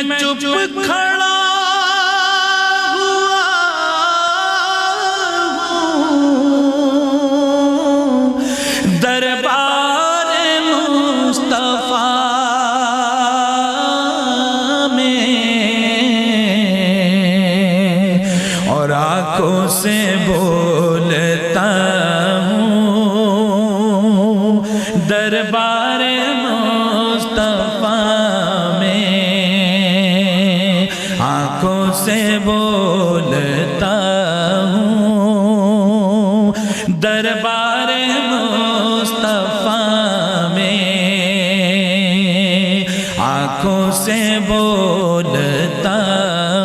چپ کھڑا ہوا ہوں دربار مصطفیٰ میں، اور آنکھوں سے بولتا ہوں دربار مصطفیٰ میں، آنکھوں سے بولتا ہوں دربار مصطفیٰ میں، آنکھوں سے بولتا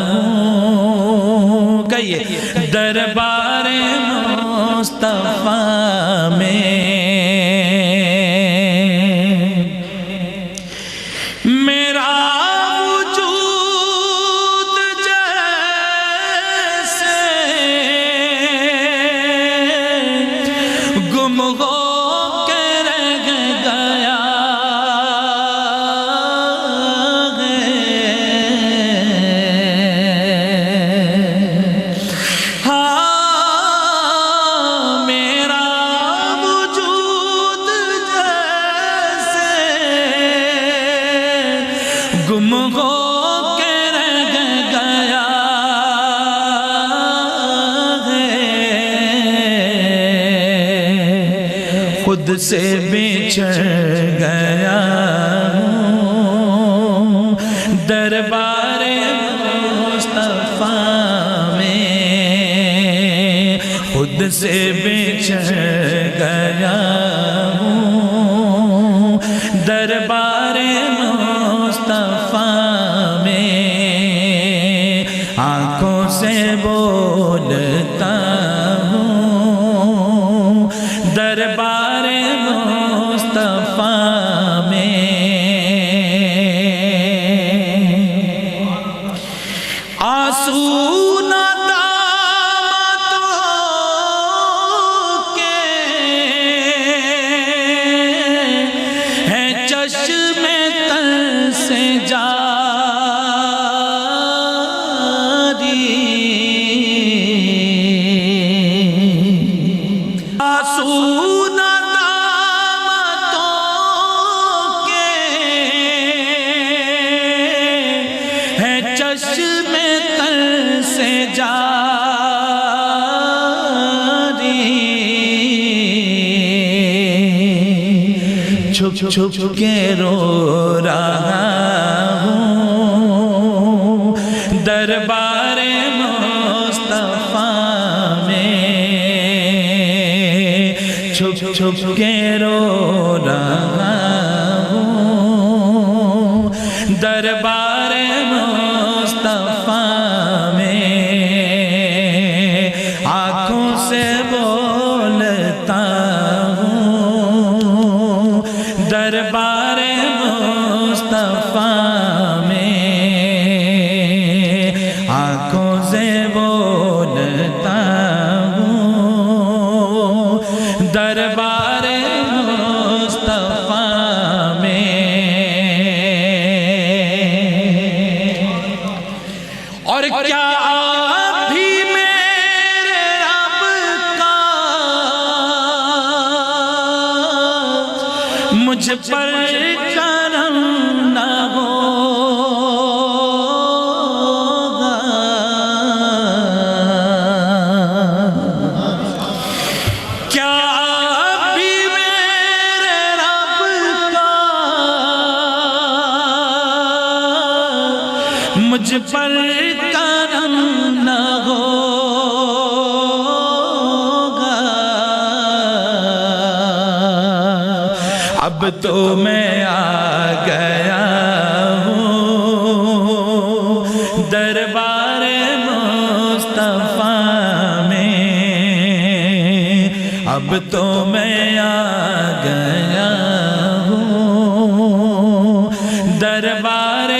ہوں، کہیے دربار مصطفیٰ میں۔ میرا وجود جیسے گم ہو کے رہ گیا ہے، ہاں میرا وجود جیسے گم ہو کے رہ گیا ہے، خود سے بچھڑ گیا ہوں دربار مصطفیٰ میں، خود سے بچھڑ گیا ہوں دربار مصطفیٰ میں، آنکھوں سے بولتا ہوں دربار مصطفیٰ میں۔ آنسو ندامتوں کے ہیں چشم تر سے جاری، آنسو ندامتوں کے ہیں چشم تر سے جاری، چھپ چھپ کے رو رہا ہوں دربار مصطفیٰ میں، چھپ چھپ کے رو رہا ہوں دربار مصطفیٰ میں، آنکھوں سے بولتا ہوں دربار مصطفیٰ میں، آنکھوں سے بولتا ہوں دربار مصطفیٰ میں۔ اور کیا آپ بھی میرے رب کا مجھ پر کرم نہ ہوگا، کیا آپ بھی میرے رب کا مجھ پر کرم نہ ہوگا، اب تو میں آ گیا ہوں دربار مصطفیٰ میں، اب تو میں آ گیا ہوں دربار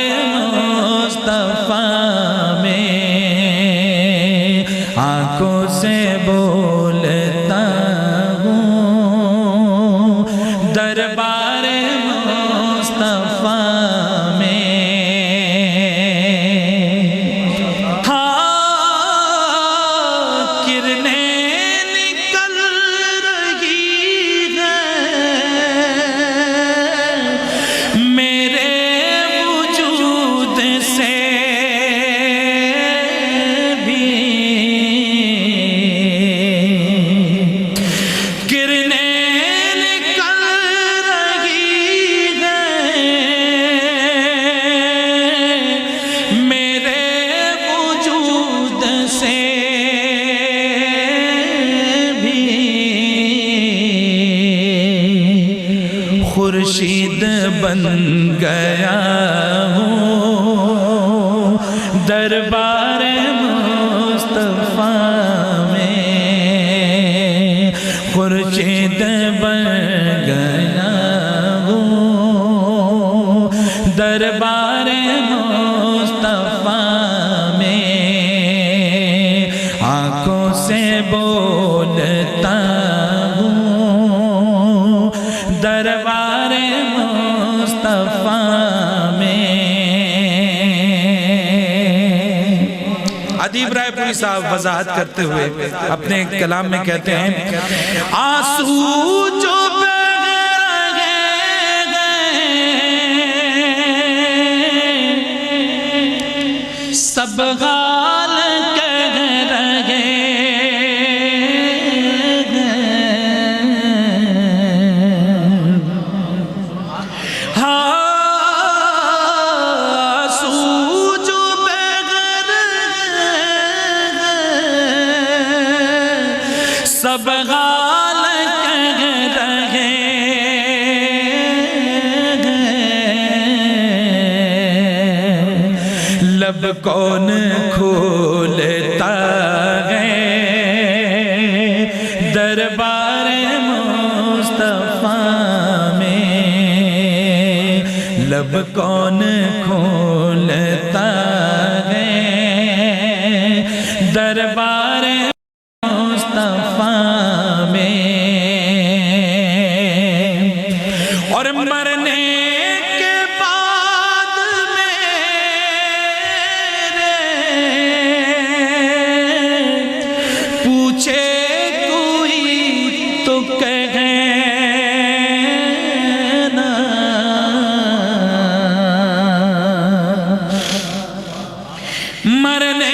مصطفیٰ میں، آنکھوں سے بولتا ہوں دربار مصطفیٰ میں، دربار مصطفیٰ میں خورشید بن گیا ہوں دربار مصطفیٰ میں آنکھوں سے بولتا ہوں دربار مصطفیٰ میں۔ ادیب رائے پوری صاحب وضاحت کرتے ہوئے اپنے کلام میں کہتے ہیں آنسو جو بہہ رہے ہیں سب غال کہہ رہے سب غال کہہ رہے لب کون کھولتا ہے دربار مصطفیٰ میں لب کون کھولتا ہے دربار مصطفیٰ میں۔ اور مرنے کے بعد میرے پوچھے کوئی تو کہنا مرنے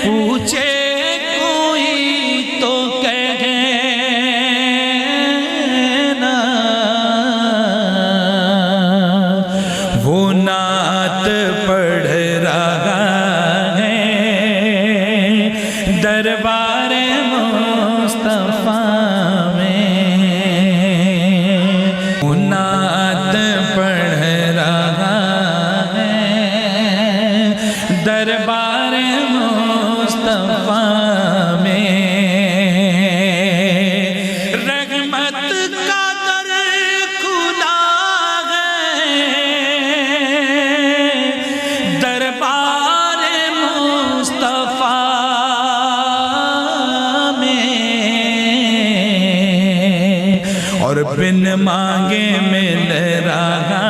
پوچھے کوئی تو کہنا وہ نعت پڑھ رہا ہے دربار مصطفیٰ میں وہ نعت پڑھ رہا ہے دربار مصطفیٰ میں۔ رحمت کا در کھلا ہے دربار مصطفیٰ میں اور بن مانگے مل رہا